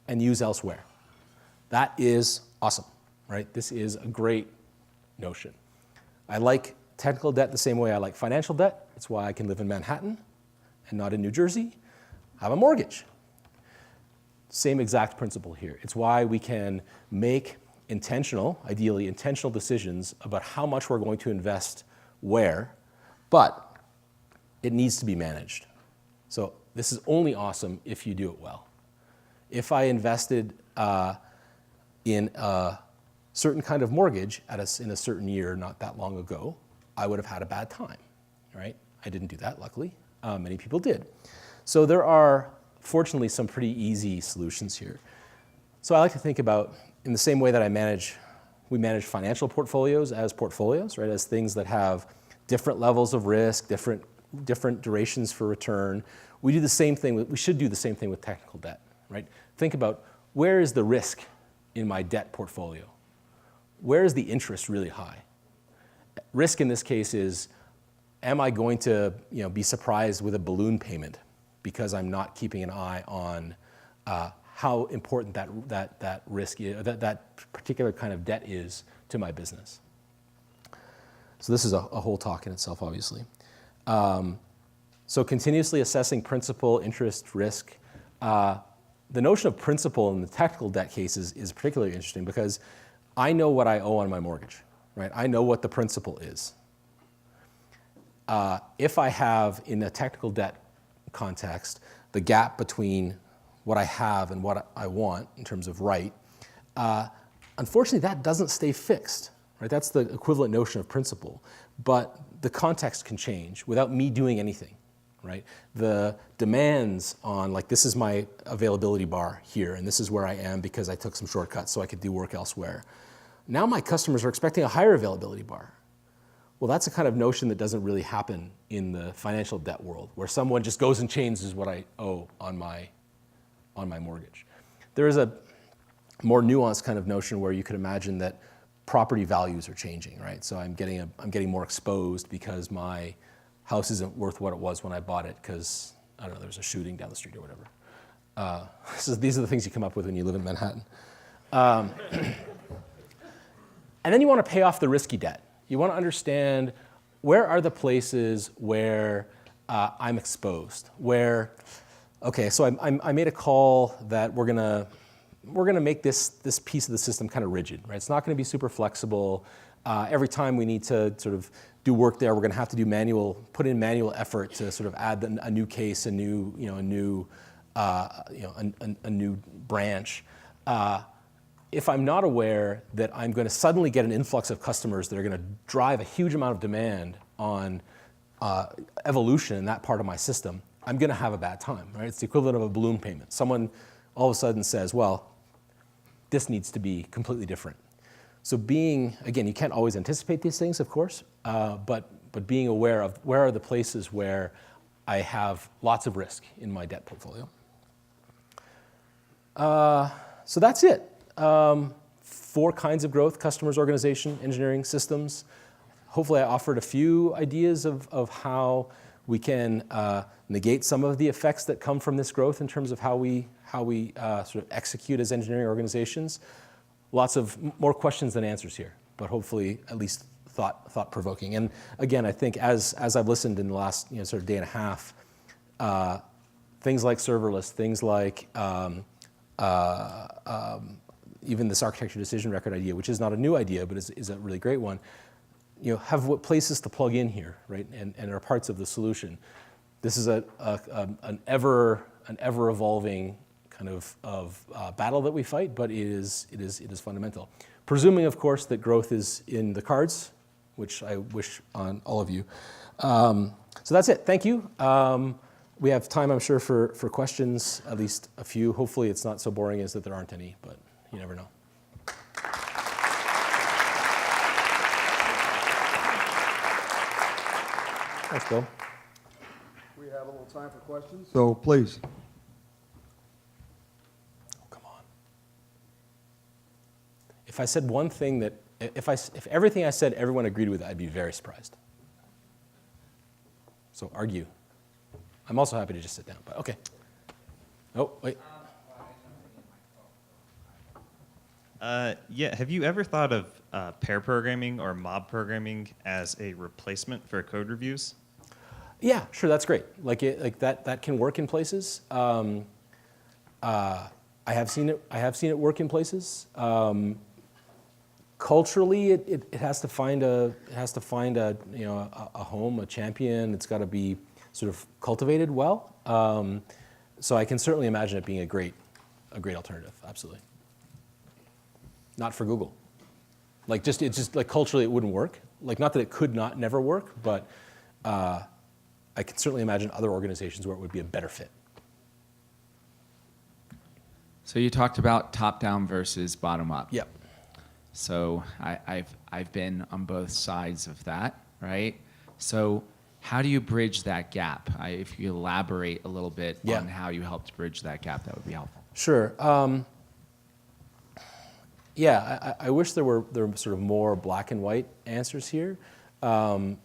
and use elsewhere. That is awesome, right? This is a great notion. I like technical debt the same way I like financial debt. It's why I can live in Manhattan and not in New Jersey, have a mortgage. Same exact principle here. It's why we can make ideally intentional decisions about how much we're going to invest where, but it needs to be managed. So this is only awesome if you do it well. If I invested in a certain kind of mortgage in a certain year not that long ago, I would have had a bad time, right? I didn't do that, luckily. Many people did. So there are fortunately some pretty easy solutions here. So I like to think about, in the same way that we manage financial portfolios, right, as things that have different levels of risk, different durations for return. We should do the same thing with technical debt, right? Think about, where is the risk in my debt portfolio? Where is the interest really high? Risk in this case is, am I going to be surprised with a balloon payment because I'm not keeping an eye on how important that risk is, that particular kind of debt is to my business. So this is a whole talk in itself, obviously. So continuously assessing principal, interest, risk. The notion of principal in the technical debt cases is particularly interesting because I know what I owe on my mortgage, right? I know what the principal is. If I have, in a technical debt context, the gap between what I have and what I want in terms of right, unfortunately that doesn't stay fixed, right? That's the equivalent notion of principle, but the context can change without me doing anything, right? The demands on, like, this is my availability bar here, and this is where I am because I took some shortcuts so I could do work elsewhere. Now my customers are expecting a higher availability bar. Well, that's a kind of notion that doesn't really happen in the financial debt world, where someone just goes and changes what I owe on my mortgage. There is a more nuanced kind of notion where you could imagine that property values are changing, right? So I'm getting more exposed because my house isn't worth what it was when I bought it because, I don't know, there was a shooting down the street or whatever. So these are the things you come up with when you live in Manhattan. And then you want to pay off the risky debt. You want to understand, where are the places where I'm exposed? So I made a call that we're gonna make this piece of the system kind of rigid, right? It's not going to be super flexible. Every time we need to sort of do work there, we're going to have to put in manual effort to sort of add a new case, a new branch. If I'm not aware that I'm going to suddenly get an influx of customers that are going to drive a huge amount of demand on evolution in that part of my system, I'm going to have a bad time, right? It's the equivalent of a balloon payment. Someone all of a sudden says, well, this needs to be completely different. So being, again, you can't always anticipate these things, of course, but being aware of where are the places where I have lots of risk in my debt portfolio. So that's it. 4 kinds of growth: customers, organization, engineering, systems. Hopefully I offered a few ideas of how we can negate some of the effects that come from this growth in terms of how we sort of execute as engineering organizations. Lots of more questions than answers here, but hopefully at least thought-provoking. And again, I think as I've listened in the last sort of day and a half, things like serverless, things like even this architecture decision record idea, which is not a new idea, but is a really great one, have what places to plug in here, right? And are parts of the solution. This is an ever evolving kind of battle that we fight, but it is fundamental. Presuming, of course, that growth is in the cards, which I wish on all of you. So that's it. Thank you. We have time, I'm sure, for questions, at least a few. Hopefully it's not so boring as that there aren't any, but you never know. Thanks, Bill. We have a little time for questions, so please. Oh, come on. If I said one thing that, if everything I said everyone agreed with, I'd be very surprised. So argue. I'm also happy to just sit down, but okay. Oh, wait. Yeah, have you ever thought of pair programming or mob programming as a replacement for code reviews? Yeah, sure, that's great. Like that can work in places. I have seen it work in places. Culturally, it has to find a home, a champion. It's got to be sort of cultivated well. So I can certainly imagine it being a great alternative. Absolutely. Not for Google. It's just like culturally it wouldn't work. Like, not that it could not never work, but I can certainly imagine other organizations where it would be a better fit. So you talked about top-down versus bottom-up. Yep. So I've been on both sides of that, right? So how do you bridge that gap? If you elaborate a little bit on how you helped bridge that gap, that would be helpful. Sure. Yeah, I wish there were sort of more black and white answers here, but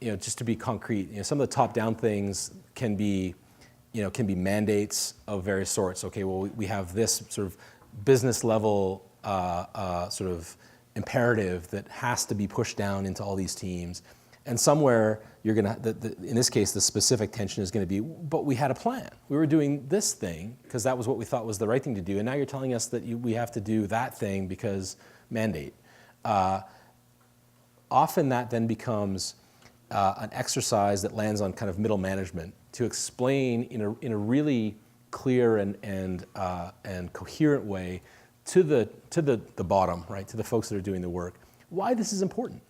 just to be concrete, some of the top-down things can be mandates of various sorts. Okay, well we have this sort of business level sort of imperative that has to be pushed down into all these teams, and somewhere you're gonna, in this case, the specific tension is going to be, but we had a plan. We were doing this thing because that was what we thought was the right thing to do, and now you're telling us that we have to do that thing because mandate. Often that then becomes an exercise that lands on kind of middle management to explain in a really clear and coherent way to the bottom, right, to the folks that are doing the work, why this is important.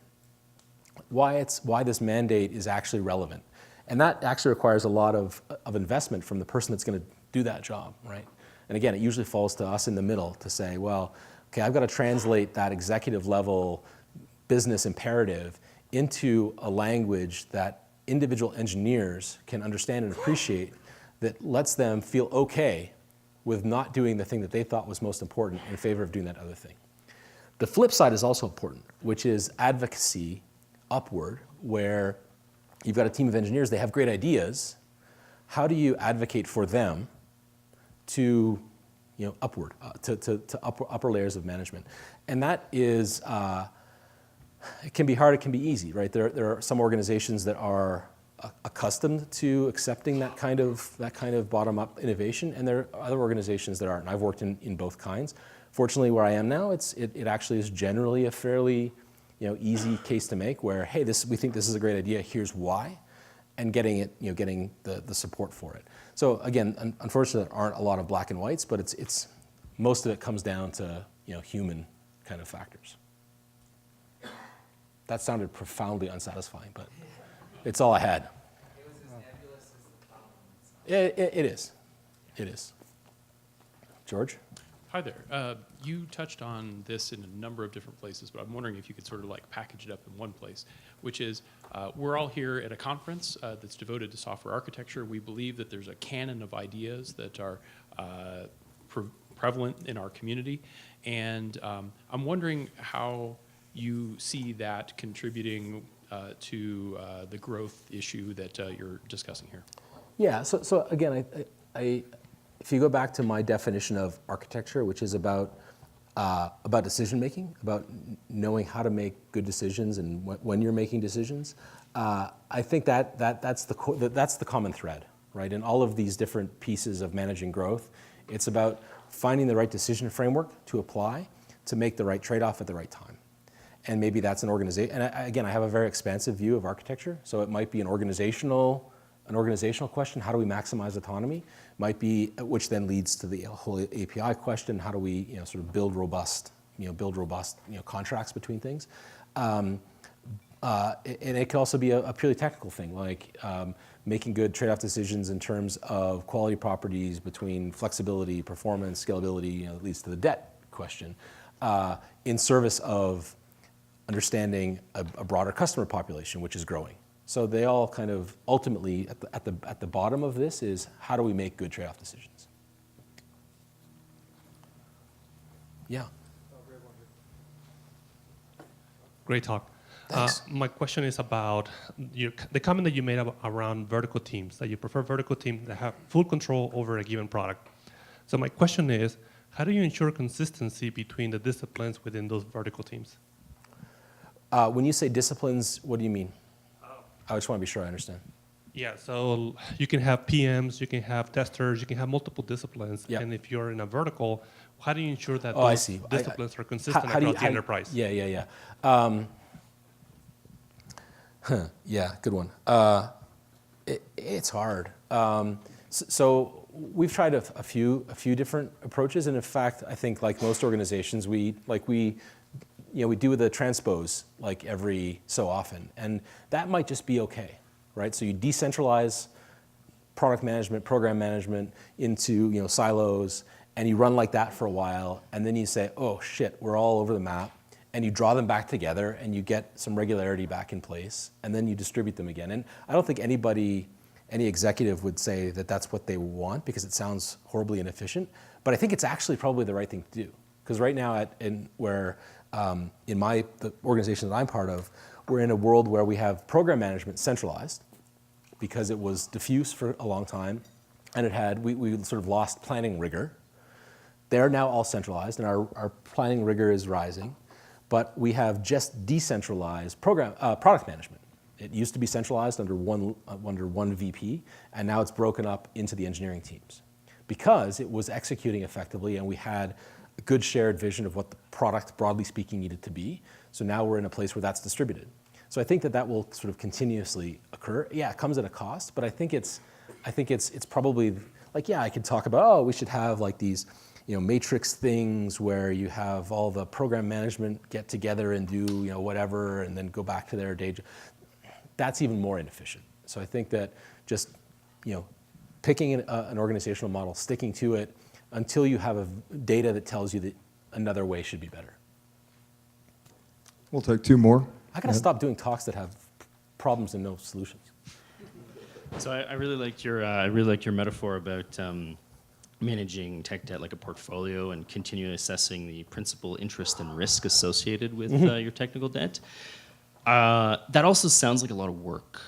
Why this mandate is actually relevant. And that actually requires a lot of investment from the person that's going to do that job, right? And again, it usually falls to us in the middle to say, well, okay, I've got to translate that executive level business imperative into a language that individual engineers can understand and appreciate, that lets them feel okay with not doing the thing that they thought was most important in favor of doing that other thing. The flip side is also important, which is advocacy upward, where you've got a team of engineers, they have great ideas. How do you advocate for them to upward, to upper layers of management? And that is, it can be hard, it can be easy, right? There are some organizations that are accustomed to accepting that kind of bottom-up innovation, and there are other organizations that aren't. And I've worked in both kinds. Fortunately, where I am now, it actually is generally a fairly easy case to make, where, hey, we think this is a great idea, here's why, and getting the support for it. So again, unfortunately, there aren't a lot of black and whites, but it's most of it comes down to human kind of factors. That sounded profoundly unsatisfying, but it's all I had. It was as nebulous as the problem itself. It is. George? Hi there. You touched on this in a number of different places, but I'm wondering if you could sort of like package it up in one place, which is we're all here at a conference that's devoted to software architecture. We believe that there's a canon of ideas that are prevalent in our community, and I'm wondering how you see that contributing to the growth issue that you're discussing here. Yeah, so again, if you go back to my definition of architecture, which is about decision making, about knowing how to make good decisions and when you're making decisions, I think that's the common thread, right? In all of these different pieces of managing growth, it's about finding the right decision framework to apply to make the right trade-off at the right time. And maybe that's an organization. And again, I have a very expansive view of architecture, so it might be an organizational question. How do we maximize autonomy? Might be, which then leads to the whole API question. How do we, sort of build robust contracts between things? And it could also be a purely technical thing, like making good trade-off decisions in terms of quality properties between flexibility, performance, scalability. That leads to the debt question, in service of understanding a broader customer population, which is growing. So they all kind of ultimately, at the bottom of this is, how do we make good trade-off decisions? Yeah. Great talk. Thanks. My question is about the comment that you made around vertical teams, that you prefer vertical teams that have full control over a given product. So my question is, how do you ensure consistency between the disciplines within those vertical teams? When you say disciplines, what do you mean? I just want to be sure I understand. Yeah, so you can have PMs, you can have testers, you can have multiple disciplines. Yep. And if you're in a vertical, how do you ensure that I those see. disciplines are consistent How do across the enterprise? Yeah. Yeah, good one. It's hard. So we've tried a few different approaches, and in fact, I think like most organizations, we do the transpose like every so often, and that might just be okay, right? So you decentralize product management, program management into silos, and you run like that for a while, and then you say, oh shit, we're all over the map, and you draw them back together, and you get some regularity back in place, and then you distribute them again. And I don't think any executive would say that that's what they want, because it sounds horribly inefficient, but I think it's actually probably the right thing to do. Because right now, in the organization that I'm part of, we're in a world where we have program management centralized, because it was diffuse for a long time, and we sort of lost planning rigor. They're now all centralized, and our planning rigor is rising, but we have just decentralized product management. It used to be centralized under one VP, and now it's broken up into the engineering teams, because it was executing effectively, and we had a good shared vision of what the product, broadly speaking, needed to be. So now we're in a place where that's distributed. So I think that will sort of continuously occur. Yeah, it comes at a cost, but I think it's probably like, yeah, I could talk about, we should have like these, matrix things where you have all the program management get together and do, whatever, and then go back to their day job. That's even more inefficient. So I think that just, picking an organizational model, sticking to it, until you have data that tells you that another way should be better. We'll take two more. I gotta stop doing talks that have problems and no solutions. So I really liked your metaphor about managing tech debt like a portfolio and continually assessing the principal, interest, and risk associated with your technical debt. That also sounds like a lot of work.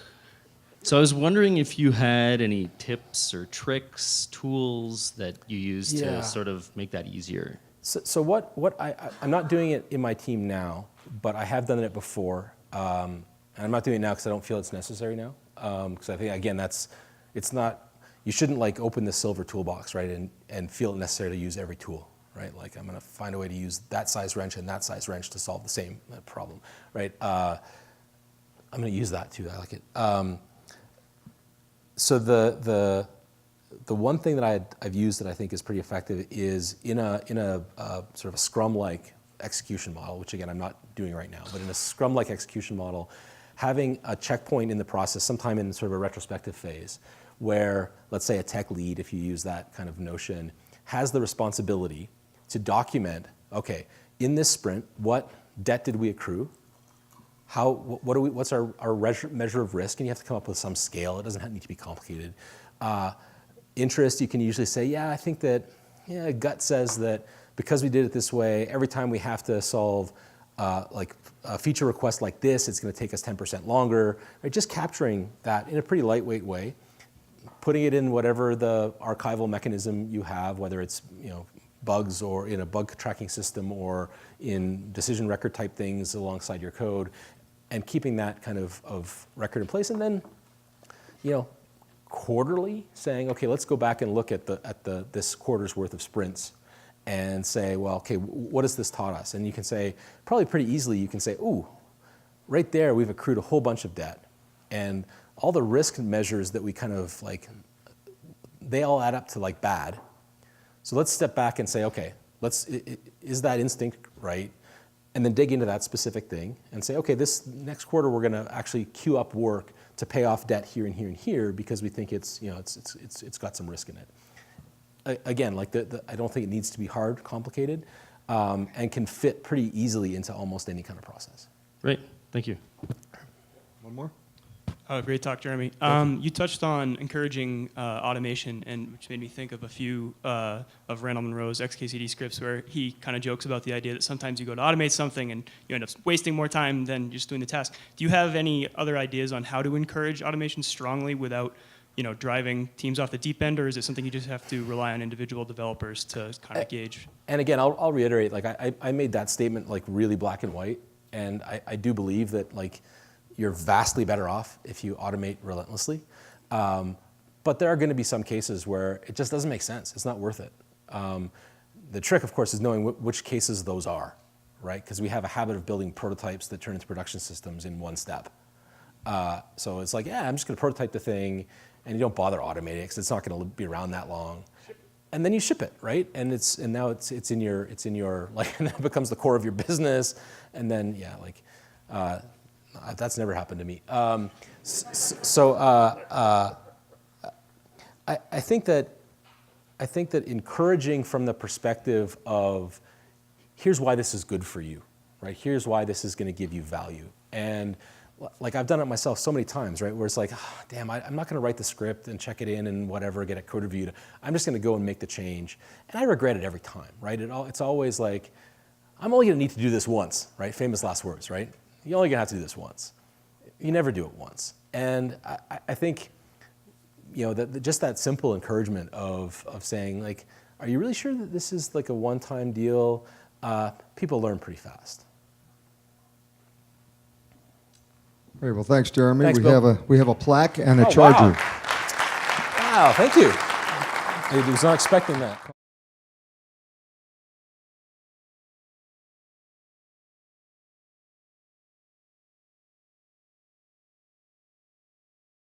So I was wondering if you had any tips or tricks, tools that you use to sort of make that easier. So I'm not doing it in my team now, but I have done it before. And I'm not doing it now because I don't feel it's necessary now. Because I think, again, you shouldn't like open the silver toolbox, right, and feel it necessary to use every tool, right? Like, I'm gonna find a way to use that size wrench and that size wrench to solve the same problem, right? I'm gonna use that too, I like it. So the one thing that I've used that I think is pretty effective is in a sort of a Scrum-like execution model, which again I'm not doing right now, but in a Scrum-like execution model, having a checkpoint in the process, sometime in sort of a retrospective phase, where let's say a tech lead, if you use that kind of notion, has the responsibility to document, okay, in this sprint, what debt did we accrue? What's our measure of risk? And you have to come up with some scale. It doesn't need to be complicated. Interest, you can usually say, yeah, I think that, yeah, gut says that because we did it this way, every time we have to solve like a feature request like this, it's going to take us 10% longer. Right? Just capturing that in a pretty lightweight way, putting it in whatever the archival mechanism you have, whether it's bugs or in a bug tracking system or in decision record type things alongside your code, and keeping that kind of record in place, and then quarterly saying, okay, let's go back and look at this quarter's worth of sprints and say, well, okay, what has this taught us? And you can say, probably pretty easily, you can say, ooh, right there we've accrued a whole bunch of debt. And all the risk measures that we kind of they all add up to bad. So let's step back and say, okay, is that instinct right? And then dig into that specific thing and say, okay, this next quarter we're going to actually queue up work to pay off debt here and here and here because we think it's got some risk in it. Again, I don't think it needs to be hard, complicated, and can fit pretty easily into almost any kind of process. Great, thank you. One more? Great talk, Jeromy. You touched on encouraging automation, and which made me think of a few of Randall Munroe's XKCD scripts where he kind of jokes about the idea that sometimes you go to automate something and you end up wasting more time than just doing the task. Do you have any other ideas on how to encourage automation strongly without driving teams off the deep end, or is it something you just have to rely on individual developers to kind of gauge? And again, I'll reiterate, I made that statement really black and white, and I do believe that you're vastly better off if you automate relentlessly. But there are going to be some cases where it just doesn't make sense. It's not worth it. The trick, of course, is knowing which cases those are, right? Because we have a habit of building prototypes that turn into production systems in one step. So it's yeah, I'm just going to prototype the thing, and you don't bother automating it because it's not going to be around that long. And then you ship it, right? And now it's in your and that becomes the core of your business. And then that's never happened to me. I think that encouraging from the perspective of here's why this is good for you, right? Here's why this is going to give you value. And I've done it myself so many times, right? Where it's damn, I'm not going to write the script and check it in and whatever, get it code reviewed. I'm just going to go and make the change. And I regret it every time, right? It's always I'm only going to need to do this once, right? Famous last words, right? You're only going to have to do this once. You never do it once. And I think, just that simple encouragement of saying, are you really sure that this is a one-time deal? People learn pretty fast. Great. Well, thanks, Jeromy. Thanks, Bill. We have a plaque and a Oh, charger. wow, thank you. I was not expecting that.